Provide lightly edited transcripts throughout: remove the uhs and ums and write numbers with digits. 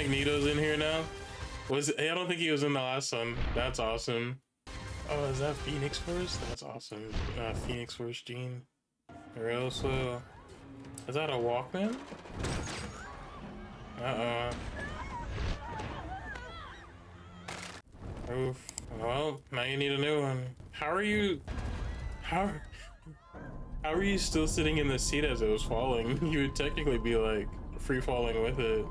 Magneto's in here now? I don't think he was in the last one. That's awesome. Oh, is that Phoenix Force? That's awesome. Phoenix Force Gene. Real slow. Is that a Walkman? Oof. Well, now you need a new one. How are you still sitting in the seat as it was falling? You would technically be like free falling with it.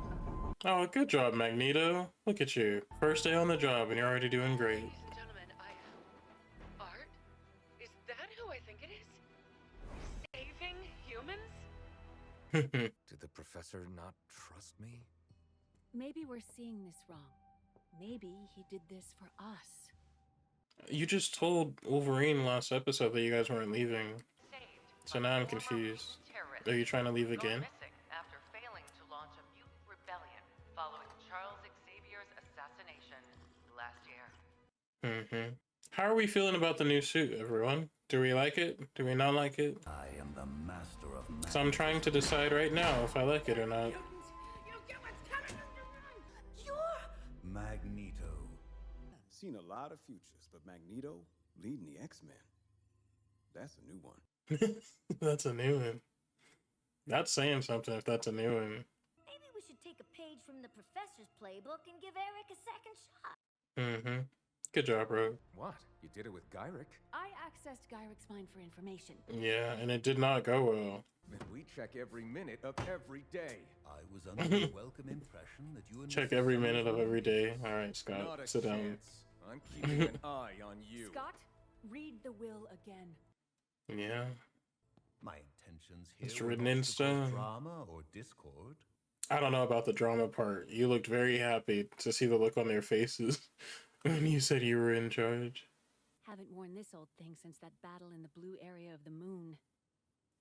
Oh, good job, Magneto. Look at you. First day on the job and you're already doing great. Ladies and gentlemen, Art? Is that who I think it is? Saving humans? Did the professor not trust me? Maybe we're seeing this wrong. Maybe he did this for us. You just told Wolverine last episode that you guys weren't leaving. Saved So by now I'm former confused. mutant terrorists Are you trying to leave who gone again? missing after failing to launch a mutant rebellion following Charles Xavier's assassination last year. How are we feeling about the new suit, everyone? Do we like it? Do we not like it? I am the master of magic. So I'm trying to decide right now if I like it or not. Magneto. Seen a lot of futures, but Magneto leading the X-Men. That's a new one. That's a new one. That's saying something if that's a new one. Maybe we should take a page from the professor's playbook and give Eric a second shot. Good job, bro. What? You did it with Gyrick? I accessed Gyric's mind for information. Yeah, and it did not go well. And we check every minute of every day. I was under the welcome impression that you and Check Mrs. every minute of Sullivan- every day. All right, Not Scott, a sit down. chance. I'm keeping an eye on you. Scott, read the will again. Yeah. My intentions here It's were written not in to cause stone. drama or discord. I don't know about the drama part. You looked very happy to see the look on their faces when you said you were in charge. Haven't worn this old thing since that battle in the blue area of the moon.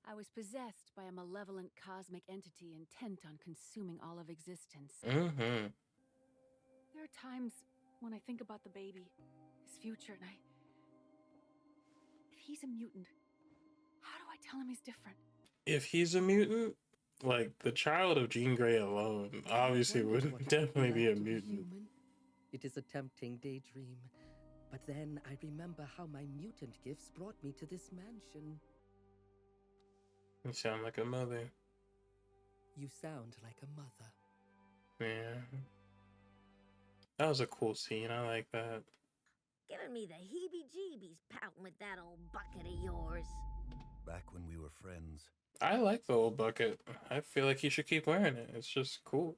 I was possessed by a malevolent cosmic entity intent on consuming all of existence. There are times when I think about the baby, his future, and if he's a mutant, how do I tell him he's different? If he's a mutant, like the child of Jean Grey alone, obviously would definitely be a mutant. Human. It is a tempting daydream, but then I remember how my mutant gifts brought me to this mansion. You sound like a mother. You sound like a mother. Yeah. That was a cool scene. I like that. Giving me the heebie-jeebies pouting with that old bucket of yours. Back when we were friends. I like the old bucket. I feel like he should keep wearing it. It's just cool.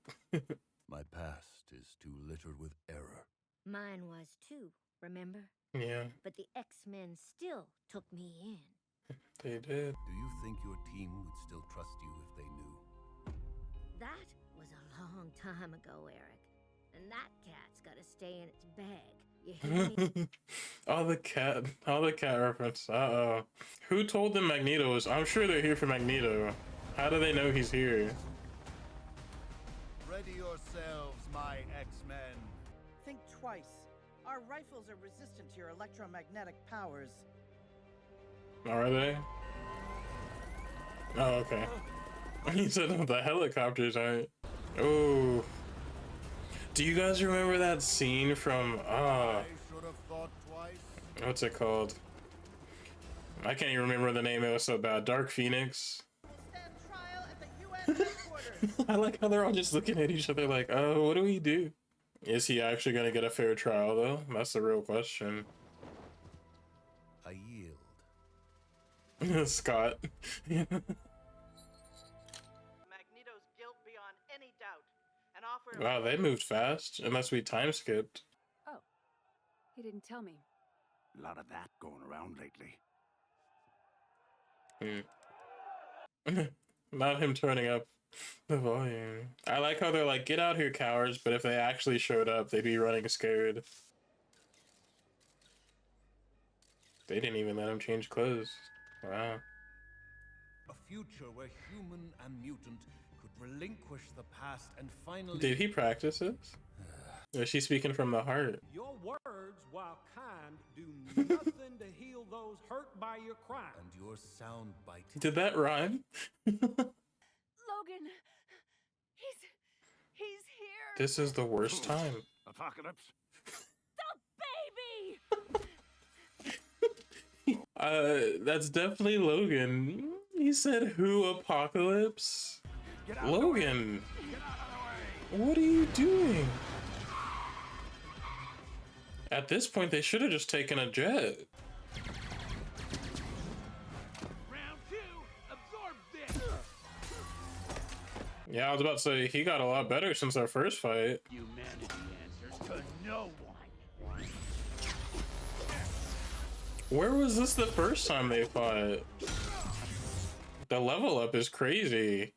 My past is too littered with error. Mine was too, remember? Yeah, But the X-Men still took me in. they did. Do you think your team would still trust you if they knew? That was a long time ago, Eric. And that cat's gotta stay in its bag. You hear me? all the cat reference. Uh-oh. Who told them Magneto was? I'm sure they're here for Magneto. How do they know he's here? Ready yourselves, my X-Men. Think twice. Our rifles are resistant to your electromagnetic powers. Are they? Oh, okay. He said the helicopters aren't. Oh. Do you guys remember that scene from I should have thought twice. what's it called? I can't even remember the name. It was so bad. Dark Phoenix. We'll stand trial at the UN headquarters. I like how they're all just looking at each other like, oh, what do we do? Is he actually gonna get a fair trial though? That's the real question. I yield. Scott. Magneto's guilt beyond any doubt. And offer. Wow, they moved fast. Unless we time skipped. Oh, he didn't tell me. A lot of that going around lately. Not him turning up the volume. I like how they're like, get out here, cowards, but if they actually showed up, they'd be running scared. They didn't even let him change clothes. Wow. A future where human and mutant could relinquish the past and finally... Did he practice this? Or is she speaking from the heart? Your words, while kind, do nothing to heal those hurt by your crime. And your sound bite. Did that rhyme? Logan, He's here. This is the worst time. Apocalypse. Baby. That's definitely Logan. He said, "Who Apocalypse?" Get out Logan, Get out of the way. what are you doing? At this point, they should have just taken a jet. Round two, absorb this. Yeah, I was about to say, he got a lot better since our first fight. Humanity answers to no one. Where was this the first time they fought? The level up is crazy.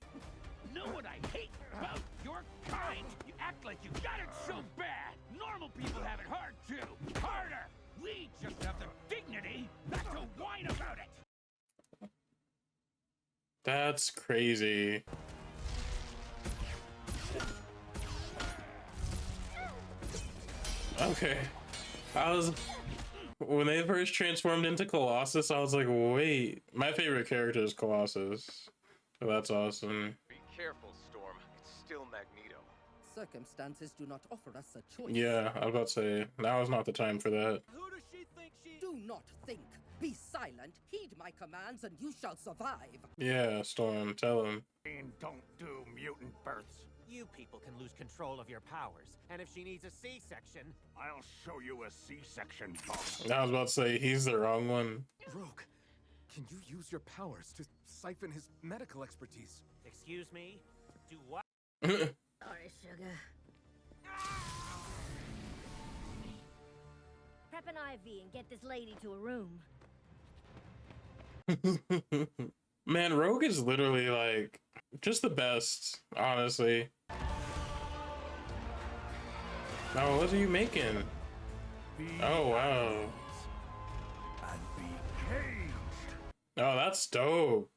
Know what I hate about your kind? You act like you got it so bad. Normal people have it hard too. Harder. We just have the dignity not to whine about it. That's crazy. Okay. When they first transformed into Colossus, I was like, wait, my favorite character is Colossus. So that's awesome. Be careful, Storm. It's still Magneto. Circumstances do not offer us a choice. Yeah, I was about to say, now is not the time for that. Who does she think she is? Do not think. Be silent. Heed my commands, and you shall survive. Yeah, Storm, tell him. Don't do mutant births. You people can lose control of your powers, and if she needs a C-section... I'll show you a C-section, boss. I was about to say, he's the wrong one. Rogue, can you use your powers to siphon his medical expertise? Excuse me? Do what? Sorry, sugar. Prep an IV and get this lady to a room. Man, Rogue is literally like just the best, honestly. Oh, what are you making? Oh, wow. And be caged. Oh, that's dope.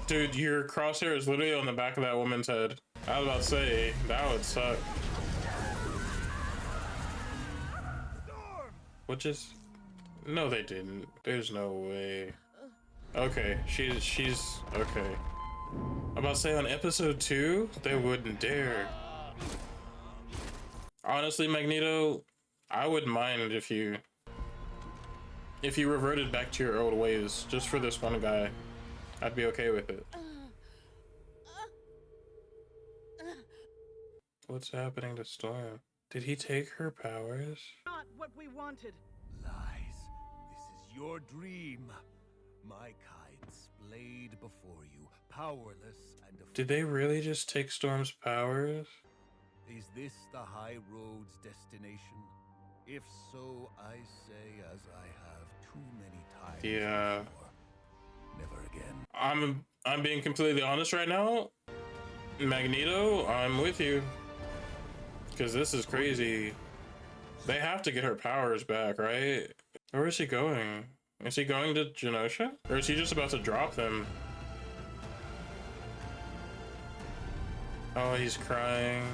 Dude, your crosshair is literally on the back of that woman's head. I was about to say, that would suck. What just... No, they didn't. There's no way. Okay, she's... Okay. I'm about to say, on episode 2, they wouldn't dare. Honestly, Magneto, I wouldn't mind if you reverted back to your old ways, just for this one guy. I'd be okay with it. What's happening to Storm? Did he take her powers? Not what we wanted. Lies. This is your dream. My kind splayed before you, powerless and afraid. Did they really just take Storm's powers? Is this the High Road's destination? If so, I say as I have too many times Yeah. before. Never again. I'm being completely honest right now. Magneto, I'm with you. Because this is crazy. They have to get her powers back, right? Where is he going? Is he going to Genosha? Or is he just about to drop them? Oh, he's crying.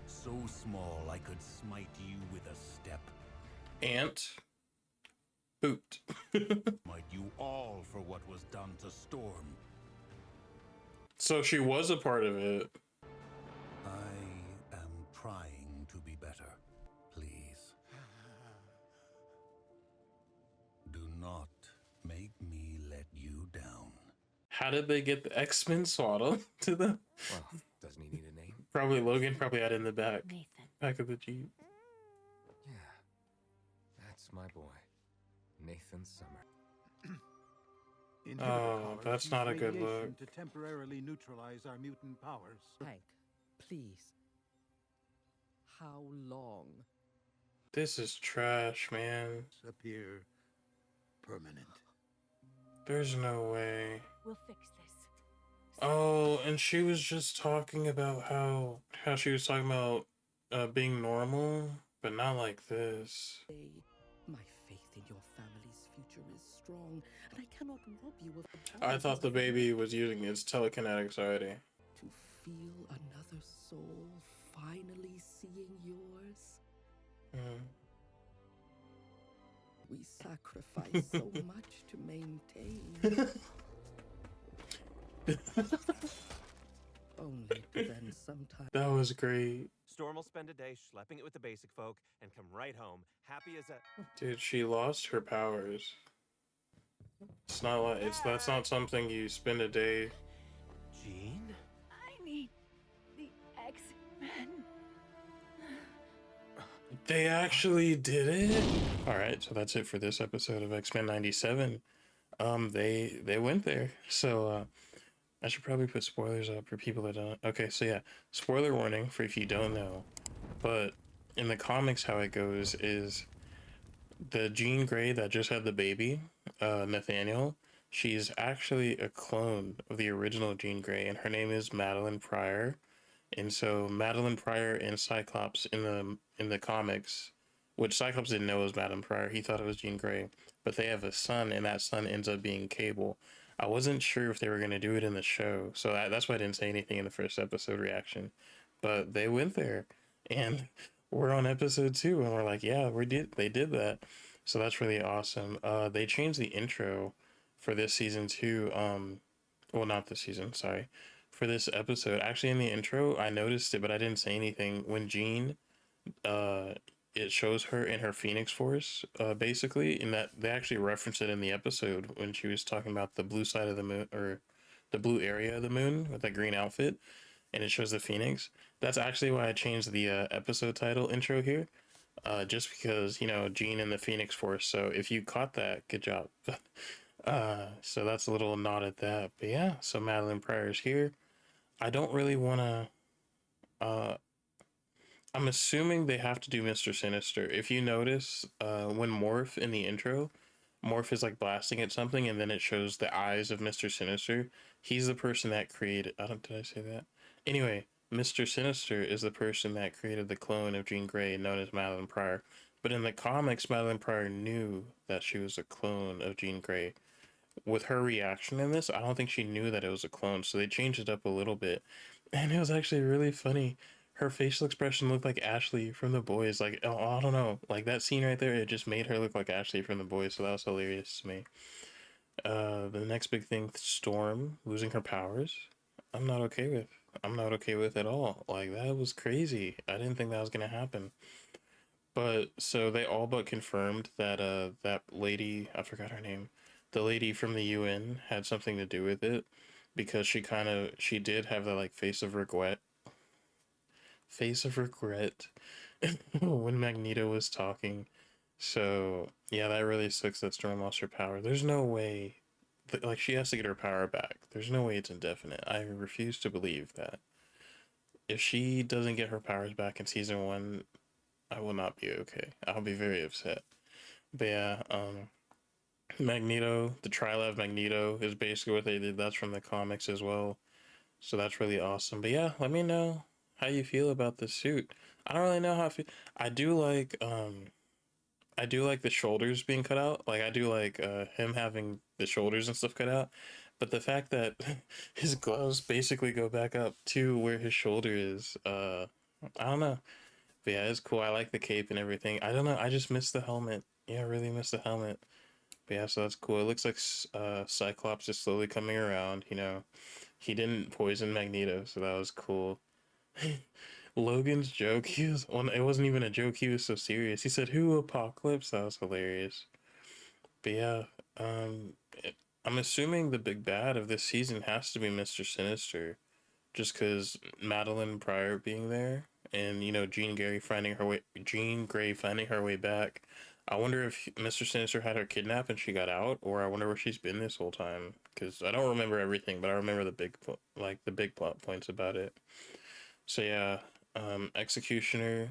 So small I could smite you with a step. Ant. Boot. Might you all for what was done to Storm. So she was a part of it. I am trying to be better. Please. Do not make me let you down. How did they get the X-Men swaddled to them? Well, doesn't he need a name? Probably Logan probably had it in the back. Nathan. Back of the Jeep. Yeah. That's my boy. Nathan Summer. Oh, that's not a good look. To temporarily neutralize our mutant powers. Hank, please. How long? This is trash, man. Appear permanent. There's no way. We'll fix this. Oh, and she was just talking about how she was talking about being normal, but not like this. My faith in your family's future is strong, and I cannot rob you of the I thought the baby was using its telekinetics already. To feel another soul finally seeing yours. we sacrifice so much to maintain. Only to then sometimes. That was great. Storm will spend a day schlepping it with the basic folk and come right home, happy as a... Dude, she lost her powers. It's not like that's not something you spend a day. Jean? I need the X-Men. They actually did it. All right, so that's it for this episode of X-Men 97. They went there. So I should probably put spoilers up for people that don't. Okay, so yeah, spoiler warning for if you don't know. But in the comics, how it goes is the Jean Grey that just had the baby, Nathaniel, she's actually a clone of the original Jean Grey, and her name is Madeline Pryor. And so Madeline Pryor and Cyclops in the comics, which Cyclops didn't know was Madeline Pryor, he thought it was Jean Grey, but they have a son, and that son ends up being Cable. I wasn't sure if they were going to do it in the show, so that's why I didn't say anything in the first episode reaction. But they went there, and we're on episode 2, and we're like, yeah, they did that. So that's really awesome. They changed the intro for this season too. Well, not this season, sorry. For this episode, actually in the intro, I noticed it, but I didn't say anything. When Jean, it shows her in her Phoenix Force, basically, in that they actually referenced it in the episode when she was talking about the blue side of the moon, or the blue area of the moon with that green outfit, and it shows the Phoenix. That's actually why I changed the episode title intro here, just because, you know, Jean and the Phoenix Force. So if you caught that, good job. So that's a little nod at that. But yeah, so Madeline Pryor's here. I don't really want to. I'm assuming they have to do Mr. Sinister. If you notice, when Morph in the intro, Morph is like blasting at something, and then it shows the eyes of Mr. Sinister. He's the person that created. Did I say that? Anyway, Mr. Sinister is the person that created the clone of Jean Grey, known as Madeline Pryor. But in the comics, Madeline Pryor knew that she was a clone of Jean Grey. With her reaction in this, I don't think she knew that it was a clone, so they changed it up a little bit. And it was actually really funny. Her facial expression looked like Ashley from The Boys. Like, oh, I don't know. Like, that scene right there, it just made her look like Ashley from The Boys, so that was hilarious to me. The next big thing, Storm losing her powers. I'm not okay with at all. Like, that was crazy. I didn't think that was gonna happen. But so they all but confirmed that that lady, I forgot her name, the lady from the UN had something to do with it, because she did have the like face of regret when Magneto was talking. So yeah, that really sucks that Storm lost her power. There's no way, like, she has to get her power back. There's no way it's indefinite. I refuse to believe that. If she doesn't get her powers back in season 1, I will not be okay. I'll be very upset. But yeah, Magneto, the Trial of Magneto is basically what they did. That's from the comics as well. So that's really awesome. But yeah, let me know how you feel about the suit. I don't really know how I feel. I do like the shoulders being cut out. Like, I do like him having the shoulders and stuff cut out. But the fact that his gloves basically go back up to where his shoulder is, I don't know. But yeah, it's cool. I like the cape and everything. I don't know. I just miss the helmet. Yeah, I really miss the helmet. But yeah, so that's cool. It looks like Cyclops is slowly coming around, you know. He didn't poison Magneto, so that was cool. Logan's joke, it wasn't even a joke, he was so serious. He said, "Who, Apocalypse?" That was hilarious. But yeah, I'm assuming the big bad of this season has to be Mr. Sinister, just because Madeline Pryor being there, and, you know, Jean Grey finding her way back. I wonder if Mr. Sinister had her kidnapped and she got out, or I wonder where she's been this whole time, because I don't remember everything, but I remember the big plot points about it. So yeah, Executioner,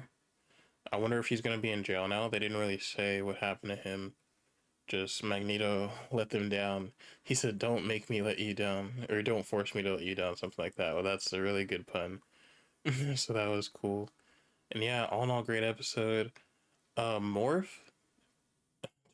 I wonder if he's gonna be in jail now. They didn't really say what happened to him. Just Magneto let them down. He said, "Don't make me let you down," or "Don't force me to let you down," something like that. Well, that's a really good pun. So that was cool. And yeah, all in all, great episode. Morph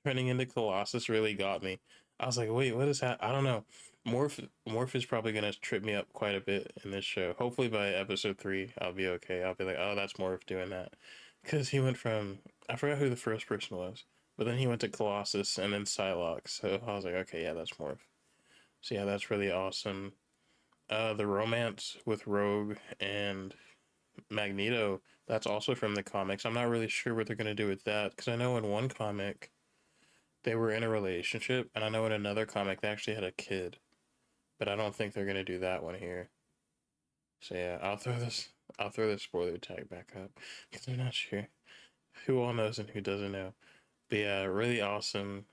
turning into Colossus really got me. I was like, wait, what is that? I don't know. Morph is probably gonna trip me up quite a bit in this show. Hopefully by episode 3, I'll be okay. I'll be like, oh, that's Morph doing that. Because he went from, I forgot who the first person was. But then he went to Colossus and then Psylocke. So I was like, okay, yeah, that's more. So yeah, that's really awesome. The romance with Rogue and Magneto, that's also from the comics. I'm not really sure what they're going to do with that, because I know in one comic they were in a relationship, and I know in another comic they actually had a kid. But I don't think they're going to do that one here. So yeah, I'll throw the spoiler tag back up, because I'm not sure who all knows and who doesn't know. But yeah, really awesome.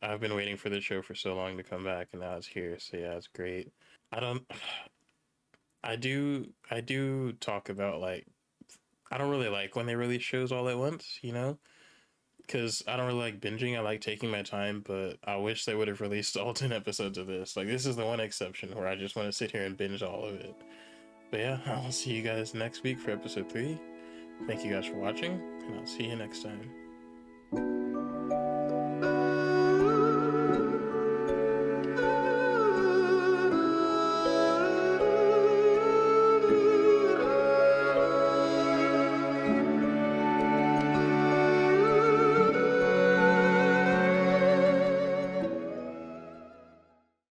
I've been waiting for this show for so long to come back, and now it's here. So yeah, it's great. I do talk about, like, I don't really like when they release shows all at once, you know? Because I don't really like binging. I like taking my time, but I wish they would have released all 10 episodes of this. Like, this is the one exception where I just want to sit here and binge all of it. But yeah, I'll see you guys next week for episode 3. Thank you guys for watching, and I'll see you next time.